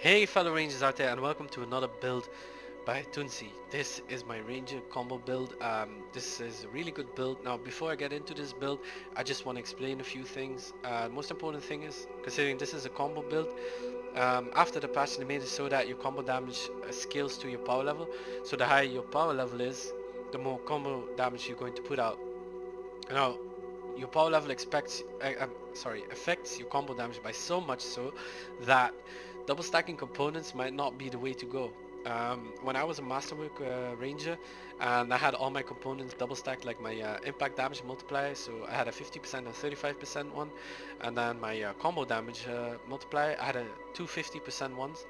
Hey fellow rangers out there, and welcome to another build by Tunsi. This is my ranger combo build. This is a really good build. Now before I get into this build, I just want to explain a few things. Most important thing is, considering this is a combo build, after the patch they made it so that your combo damage scales to your power level. So the higher your power level is, the more combo damage you're going to put out. Now your power level affects your combo damage by so much so that double stacking components might not be the way to go. When I was a masterwork ranger and I had all my components double stacked, like my impact damage multiplier, so I had a 50% and 35% one, and then my combo damage multiplier, I had a 250% ones.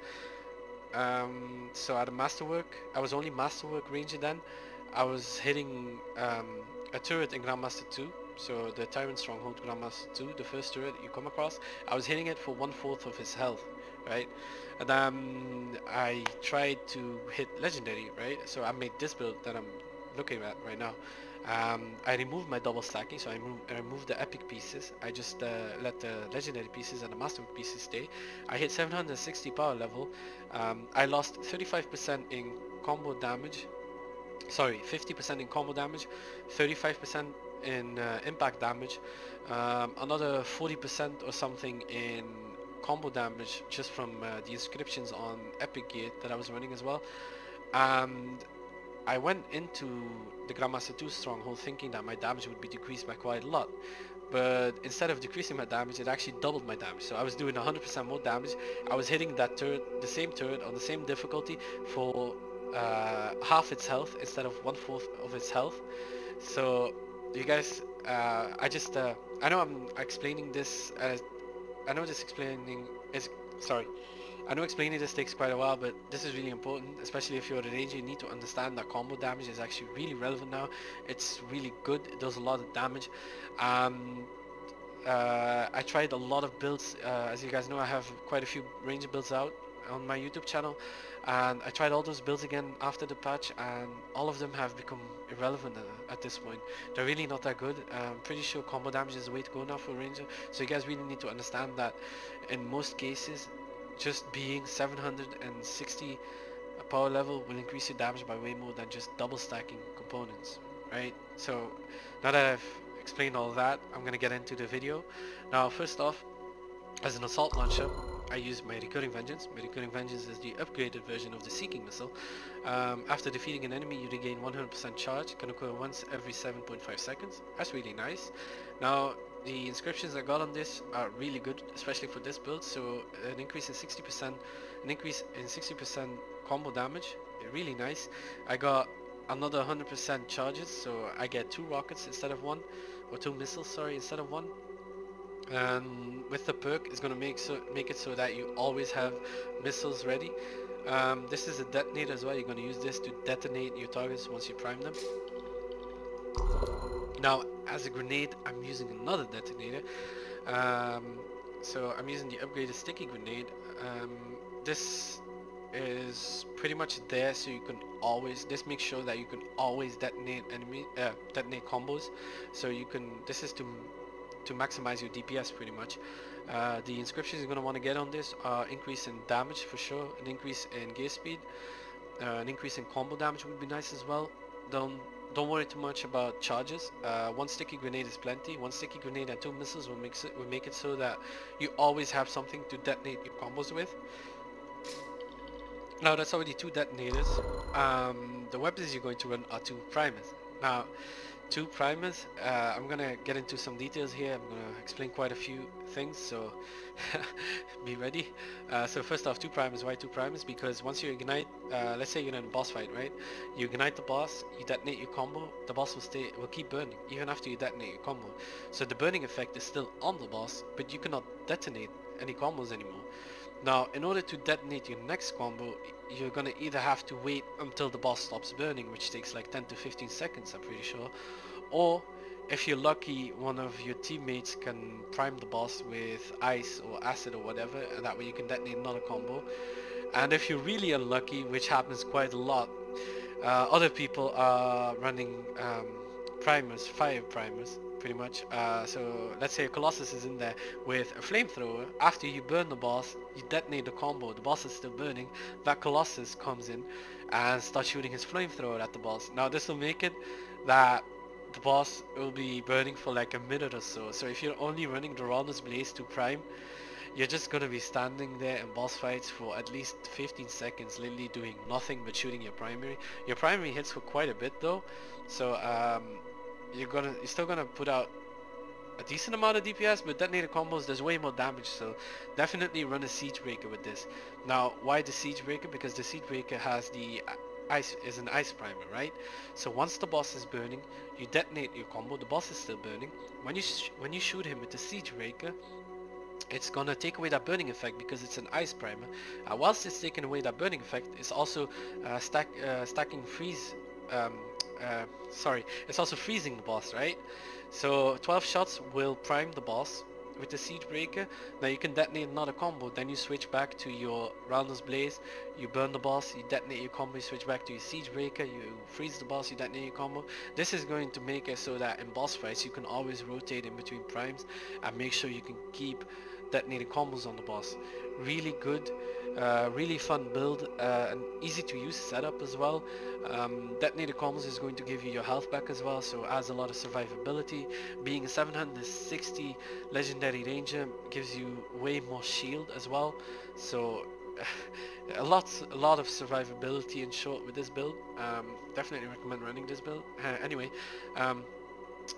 So at a masterwork, I was only masterwork ranger then. I was hitting a turret in Grandmaster 2, so the Tyrant Stronghold Grandmaster 2, the first turret you come across, I was hitting it for 1/4 of his health, right? And then I tried to hit legendary, right? So I made this build that I'm looking at right now. I removed my double stacking, so I removed the epic pieces. I just let the legendary pieces and the masterwork pieces stay. I hit 760 power level. I lost 35% in combo damage. Sorry, 50% in combo damage, 35% in impact damage, another 40% or something in combo damage just from the inscriptions on Epic Gate that I was running as well. And I went into the Grandmaster 2 Stronghold thinking that my damage would be decreased by quite a lot. But instead of decreasing my damage, it actually doubled my damage. So I was doing 100% more damage. I was hitting that turret, the same turret on the same difficulty for half its health instead of 1/4 of its health. So you guys, I know I'm explaining this as, I know this explaining is, sorry, I know explaining this takes quite a while, but this is really important, especially if you're a ranger. You need to understand that combo damage is actually really relevant now. It's really good, it does a lot of damage. I tried a lot of builds. As you guys know, I have quite a few ranger builds out on my YouTube channel, and I tried all those builds again after the patch, and all of them have become irrelevant at this point. They're really not that good. I'm pretty sure combo damage is the way to go now for ranger, so you guys really need to understand that in most cases just being 760 power level will increase your damage by way more than just double stacking components, right? So now that I've explained all that, I'm gonna get into the video. Now first off, as an assault launcher, I use my Recurring Vengeance. My Recurring Vengeance is the upgraded version of the Seeking Missile. After defeating an enemy, you regain 100% charge. It can occur once every 7.5 seconds. That's really nice. Now, the inscriptions I got on this are really good, especially for this build. So an increase in 60%, combo damage, really nice. I got another 100% charges, so I get 2 rockets instead of 1, or 2 missiles, sorry, instead of 1. And with the perk, it's gonna make it so that you always have missiles ready. This is a detonator as well. You're gonna use this to detonate your targets once you prime them. Now, as a grenade, I'm using another detonator. So I'm using the upgraded sticky grenade. This is pretty much there, so you can always. This makes sure that you can always detonate detonate combos. So you can. This is to maximize your DPS pretty much. The inscriptions you're going to want to get on this are increase in damage for sure, an increase in gear speed, an increase in combo damage would be nice as well. Don't worry too much about charges. 1 sticky grenade is plenty. 1 sticky grenade and 2 missiles will make it so that you always have something to detonate your combos with. Now that's already 2 detonators. The weapons you're going to run are 2 primers. Now 2 primers, I'm gonna get into some details here. I'm gonna explain quite a few things, so be ready. So first off, 2 primers. Why 2 primers? Because once you ignite, let's say you're in a boss fight, right? You ignite the boss, you detonate your combo, the boss will keep burning even after you detonate your combo. So the burning effect is still on the boss, but you cannot detonate any combos anymore. Now, in order to detonate your next combo, you're gonna either have to wait until the boss stops burning, which takes like 10 to 15 seconds, I'm pretty sure, or if you're lucky, one of your teammates can prime the boss with ice or acid or whatever, and that way you can detonate another combo. And if you're really unlucky, which happens quite a lot, other people are running primers, fire primers, pretty much. So let's say a Colossus is in there with a flamethrower. After you burn the boss, you detonate the combo. The boss is still burning. That Colossus comes in and starts shooting his flamethrower at the boss. Now this will make it that the boss will be burning for like a minute or so. So if you're only running the Ronda's Blaze to Prime, you're just gonna be standing there in boss fights for at least 15 seconds, literally doing nothing but shooting your primary. Your primary hits for quite a bit though, so you're still gonna put out a decent amount of DPS, but detonator combos does way more damage, so definitely run a Siege Breaker with this. Now, why the Siege Breaker? Because the Siege Breaker has the an ice primer, right? So once the boss is burning, you detonate your combo. The boss is still burning. When you shoot him with the Siege Breaker, it's gonna take away that burning effect because it's an ice primer. Whilst it's taking away that burning effect, it's also stacking freeze. It's also freezing the boss, right? So 12 shots will prime the boss with the Siege Breaker. Now you can detonate another combo, then you switch back to your Roundless Blaze, you burn the boss, you detonate your combo, you switch back to your Siege Breaker, you freeze the boss, you detonate your combo. This is going to make it so that in boss fights you can always rotate in between primes and make sure you can keep detonating combos on the boss. Really good, really fun build, and easy to use setup as well. Detonated combos is going to give you your health back as well, so adds a lot of survivability. Being a 760 legendary ranger gives you way more shield as well, so a lot of survivability in short with this build. Definitely recommend running this build. Anyway,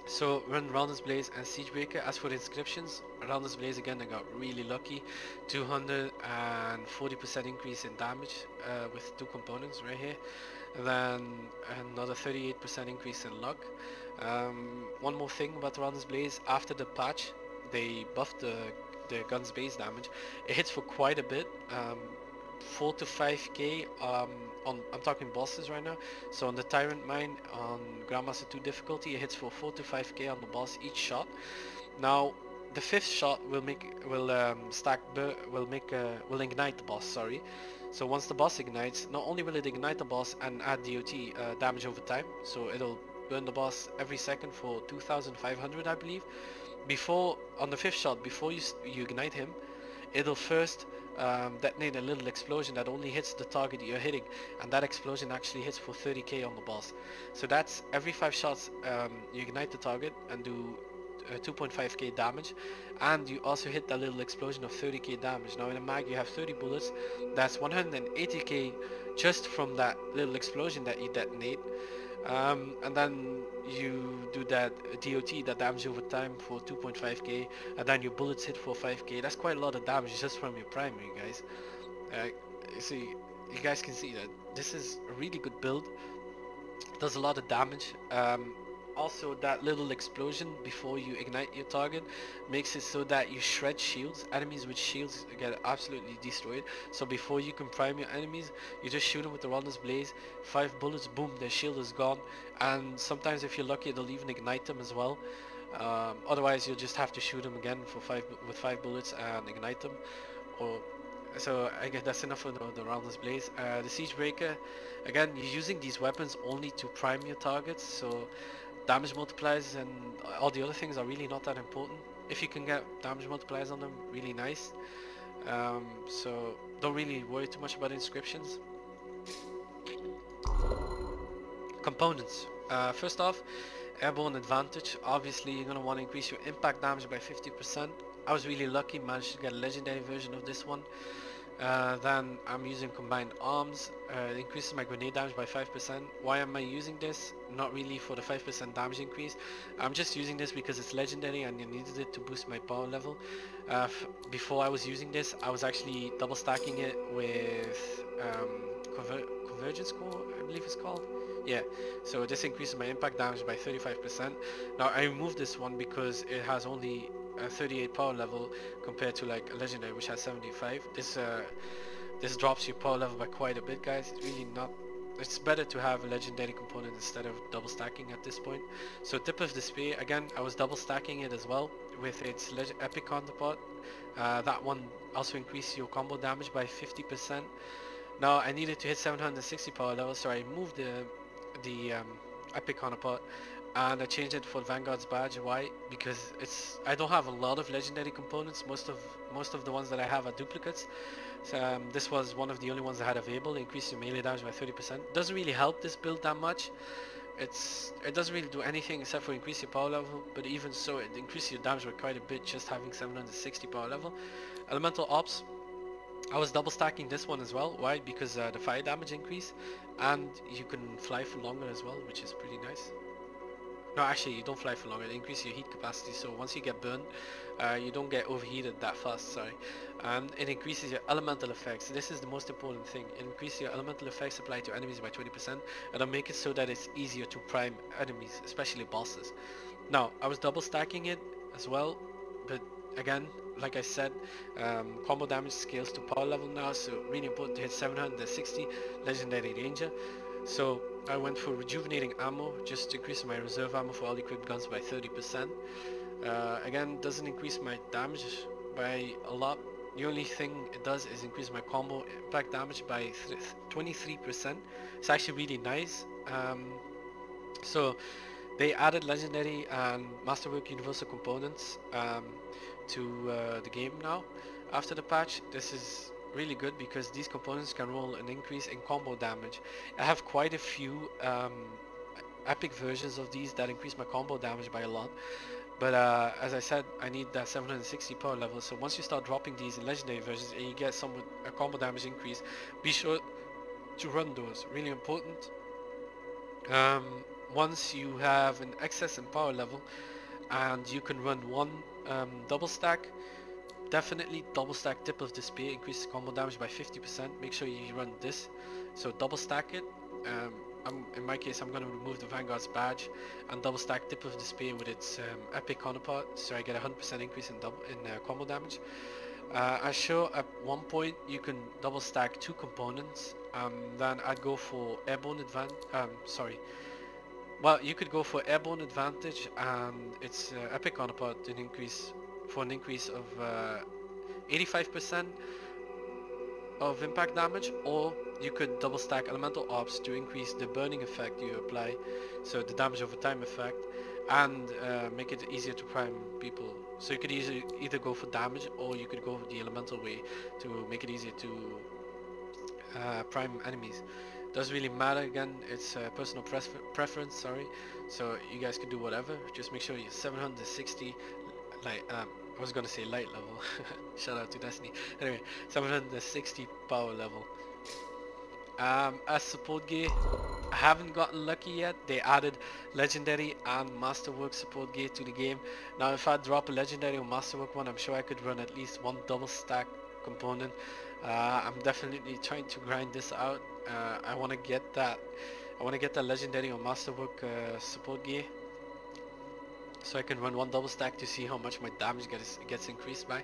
so run Roundless Blaze and Siege Breaker. As for the inscriptions, Roundless Blaze again, I got really lucky. 240% increase in damage with 2 components right here. And then another 38% increase in luck. One more thing about Roundless Blaze, after the patch, they buffed the gun's base damage. It hits for quite a bit. 4 to 5k I'm talking bosses right now. So on the Tyrant Mine on Grandmaster 2 difficulty, it hits for 4 to 5k on the boss each shot. Now the 5th shot will ignite the boss, sorry. So once the boss ignites, not only will it ignite the boss and add DOT damage over time, so it'll burn the boss every second for 2500 I believe. Before, on the 5th shot, before you ignite him, it'll first detonate a little explosion that only hits the target you're hitting, and that explosion actually hits for 30k on the boss. So that's every 5 shots you ignite the target and do 2.5k damage, and you also hit that little explosion of 30k damage. Now in a mag you have 30 bullets, that's 180k just from that little explosion that you detonate. And then you do that DOT, that damage over time, for 2.5k, and then your bullets hit for 5k. That's quite a lot of damage just from your primary, guys. See, you guys can see that this is a really good build. It does a lot of damage. Also, that little explosion before you ignite your target makes it so that you shred shields. Enemies with shields get absolutely destroyed. So before you can prime your enemies, you just shoot them with the Roundless Blaze. 5 bullets, boom, their shield is gone. And sometimes if you're lucky, it'll even ignite them as well. Otherwise, you'll just have to shoot them again with 5 bullets and ignite them. So I guess that's enough for the Roundless Blaze. The Siege Breaker, again, you're using these weapons only to prime your targets, so damage multipliers and all the other things are really not that important. If you can get damage multipliers on them, really nice. So don't really worry too much about inscriptions. Components. First off, airborne advantage. Obviously you're going to want to increase your impact damage by 50%. I was really lucky, managed to get a legendary version of this one. Then I'm using combined arms. It increases my grenade damage by 5%. Why am I using this? Not really for the 5% damage increase. I'm just using this because it's legendary and I needed it to boost my power level. Before I was using this, I was actually double stacking it with Convergence Core, I believe it's called. Yeah, so this increases my impact damage by 35%. Now I removed this one because it has only 38 power level compared to like a legendary which has 75. This drops your power level by quite a bit, guys. It's really not, it's better to have a legendary component instead of double stacking at this point. So Tip of Despair, again, I was double stacking it as well with its epic counterpart. That one also increased your combo damage by 50%. Now I needed to hit 760 power level, so I moved the epic counterpart and I changed it for Vanguard's badge. Why? Because I don't have a lot of legendary components. Most of the ones that I have are duplicates. So this was one of the only ones I had available. Increase your melee damage by 30%. Doesn't really help this build that much. It doesn't really do anything except for increase your power level, but even so it increases your damage by quite a bit just having 760 power level. Elemental Ops, I was double stacking this one as well. Why? Because the fire damage increase, and you can fly for longer as well, which is pretty nice. No, actually you don't fly for longer, it increases your heat capacity, so once you get burned, you don't get overheated that fast, sorry. And it increases your elemental effects. This is the most important thing. It increases your elemental effects applied to enemies by 20%, and it'll make it so that it's easier to prime enemies, especially bosses. Now, I was double stacking it as well, but again, like I said, combo damage scales to power level now, so really important to hit 760 legendary ranger. So I went for rejuvenating ammo, just increasing my reserve ammo for all equipped guns by 30%. Again, doesn't increase my damage by a lot. The only thing it does is increase my combo impact damage by 23%. It's actually really nice. So they added legendary and masterwork universal components to the game now after the patch. This is really good because these components can roll an increase in combo damage. I have quite a few epic versions of these that increase my combo damage by a lot, but as I said, I need that 760 power level, so once you start dropping these in legendary versions and you get some with a combo damage increase, be sure to run those. Really important. Once you have an excess in power level and you can run one double stack, definitely double stack Tip of Despair, increases combo damage by 50%. Make sure you run this, so double stack it. In my case, I'm going to remove the Vanguard's badge and double stack Tip of Despair with its epic counterpart, so I get a 100% increase in combo damage. I show at one point you can double stack two components, then I'd go for airborne well, you could go for airborne advantage and its epic counterpart an increase of 85% of impact damage, or you could double stack elemental ops to increase the burning effect you apply, so the damage over time effect, and make it easier to prime people. So you could either go for damage, or you could go the elemental way to make it easier to prime enemies. Doesn't really matter, again, it's personal preference, sorry, so you guys can do whatever. Just make sure you're 760, like I was gonna say light level. Shout out to Destiny. Anyway, 760 power level. As support gear, I haven't gotten lucky yet. They added legendary and masterwork support gear to the game. Now if I drop a legendary or masterwork one, I'm sure I could run at least one double stack component. I'm definitely trying to grind this out. I want to get that legendary or masterwork support gear, so I can run one double stack to see how much my damage gets increased by.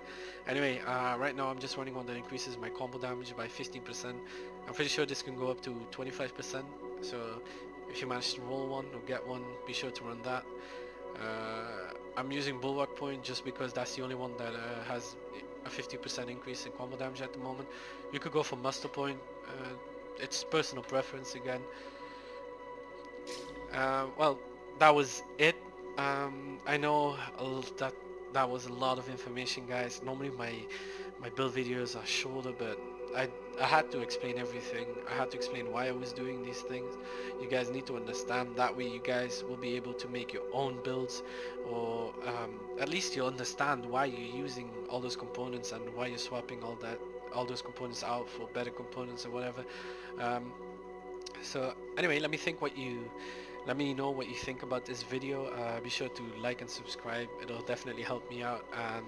Anyway, right now I'm just running one that increases my combo damage by 15%. I'm pretty sure this can go up to 25%, so if you manage to roll one or get one, be sure to run that. I'm using Bulwark Point just because that's the only one that has a 50% increase in combo damage at the moment. You could go for Muster Point, it's personal preference again. Well, that was it. I know that was a lot of information, guys. Normally my build videos are shorter, but I had to explain everything. I had to explain why I was doing these things. You guys need to understand, that way you guys will be able to make your own builds, or at least you'll understand why you're using all those components and why you're swapping all those components out for better components or whatever. So anyway, let me know what you think about this video. Be sure to like and subscribe, it'll definitely help me out. And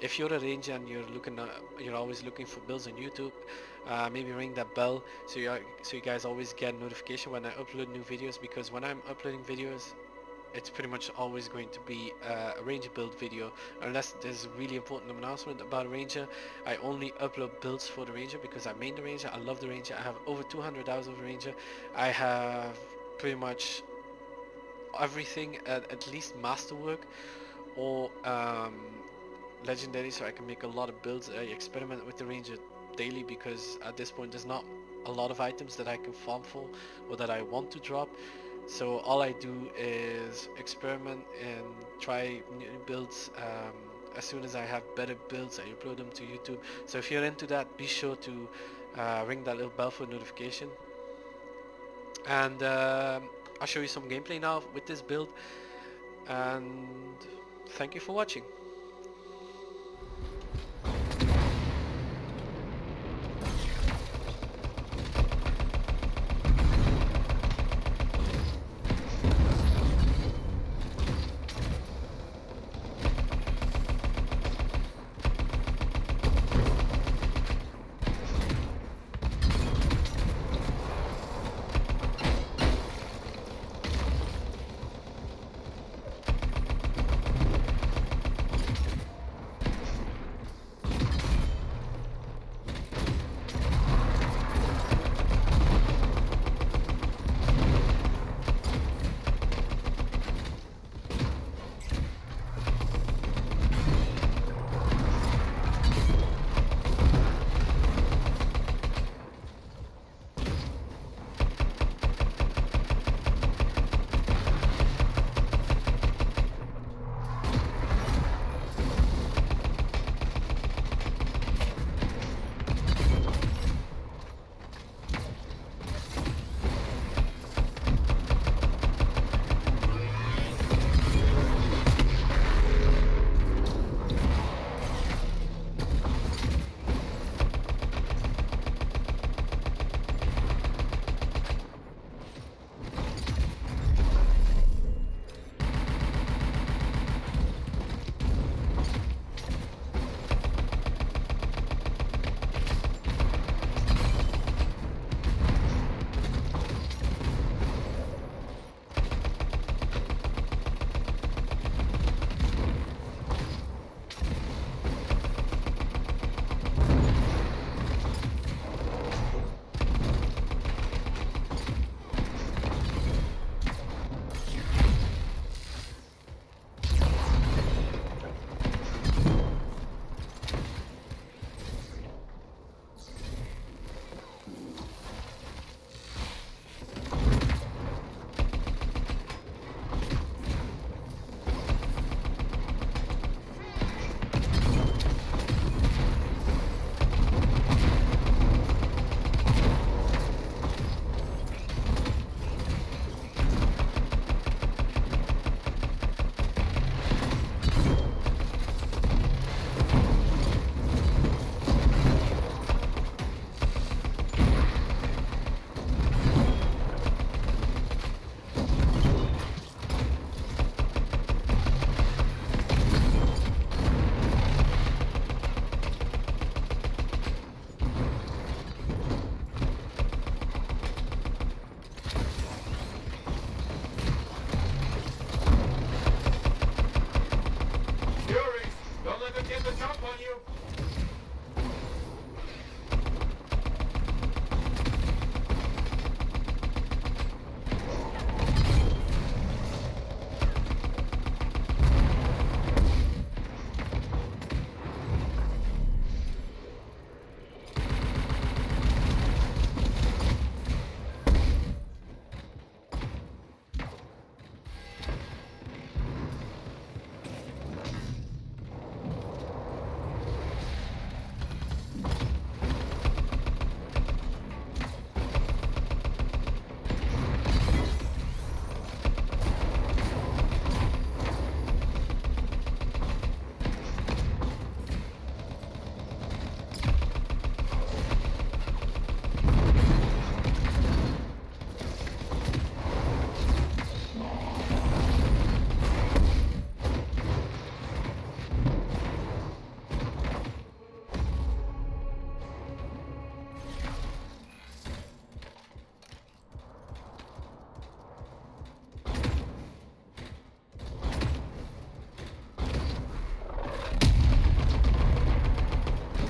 if you're a ranger and you're always looking for builds on YouTube, maybe ring that bell so you guys always get notification when I upload new videos, because when I'm uploading videos, it's pretty much always going to be a ranger build video, unless there's a really important announcement about a ranger. I only upload builds for the ranger because I main the ranger. I love the ranger. I have over 200 hours of ranger. I have pretty much everything at least masterwork or legendary, so I can make a lot of builds. I experiment with the ranger daily because at this point there's not a lot of items that I can farm for or that I want to drop. So all I do is experiment and try new builds. As soon as I have better builds, I upload them to YouTube. So if you're into that, be sure to ring that little bell for notification. And I'll show you some gameplay now with this build. And thank you for watching.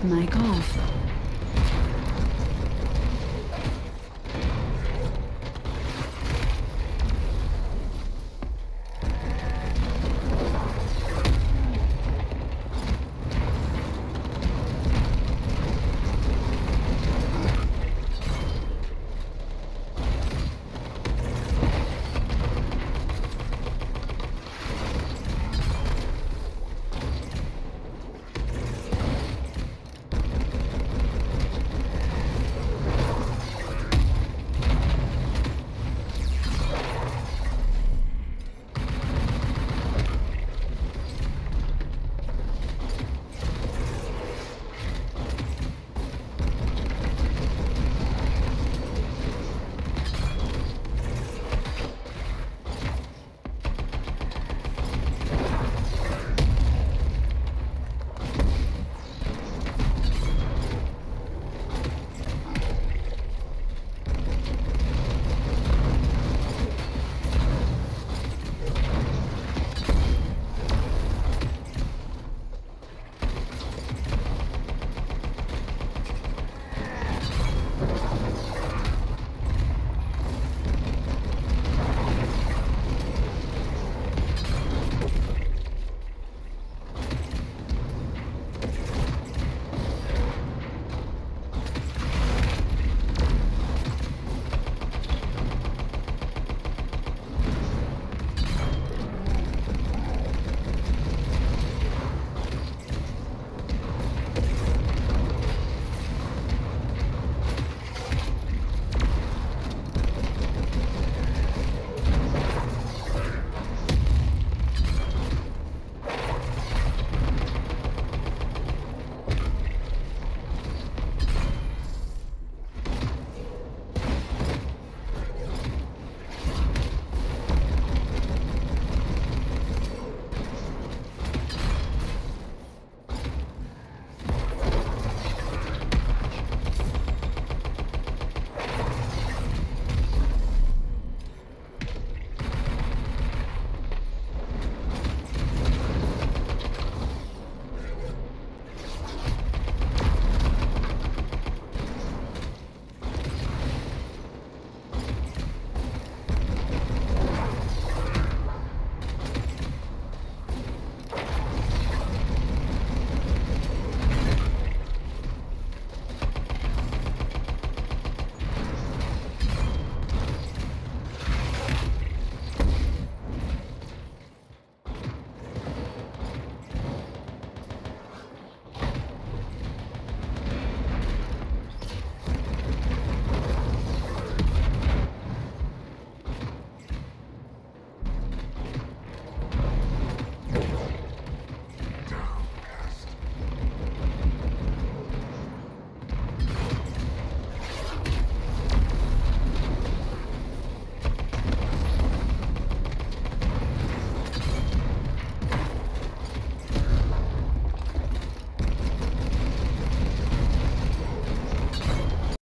Mic off.